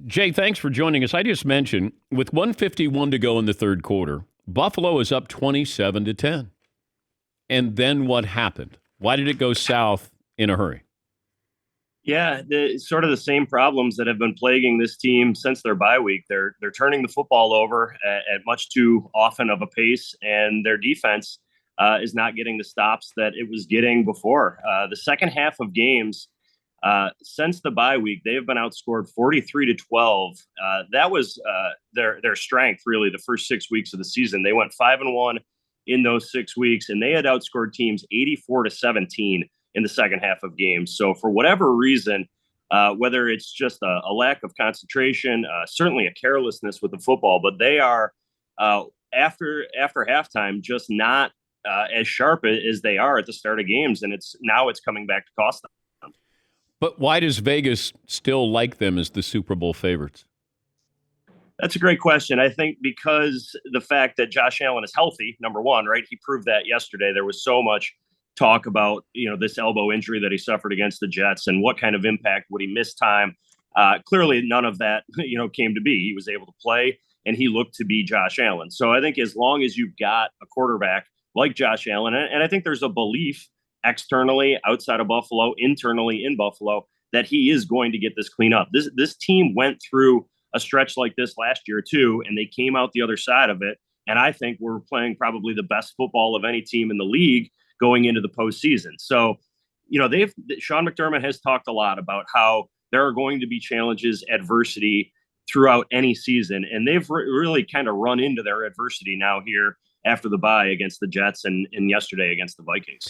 Jay, thanks for joining us. I just mentioned with 151 to go in the third quarter, Buffalo is up 27-10. And then what happened? Why did it go south in a hurry? Yeah, sort of the same problems that have been plaguing this team since their bye week. They're turning the football over at much too often of a pace, and their defense is not getting the stops that it was getting before. The second half of games since the bye week, they have been outscored 43-12. That was their strength, really, the first 6 weeks of the season. They went 5-1 in those 6 weeks, and they had outscored teams 84-17 in the second half of games. So for whatever reason, whether it's just a lack of concentration, certainly a carelessness with the football, but they are after halftime just not as sharp as they are at the start of games, and it's coming back to cost them. But why does Vegas still like them as the Super Bowl favorites? That's a great question. I think because the fact that Josh Allen is healthy, number one, right? He proved that yesterday. There was so much talk about, this elbow injury that he suffered against the Jets and what kind of impact would he miss time. Clearly, none of that, came to be. He was able to play and he looked to be Josh Allen. So I think as long as you've got a quarterback like Josh Allen, and I think there's a belief externally outside of Buffalo, internally in Buffalo, that he is going to get this clean up. This team went through a stretch like this last year too, and they came out the other side of it. And I think we're playing probably the best football of any team in the league going into the postseason. So, Sean McDermott has talked a lot about how there are going to be challenges, adversity throughout any season, and they've really kind of run into their adversity now here after the bye against the Jets and yesterday against the Vikings.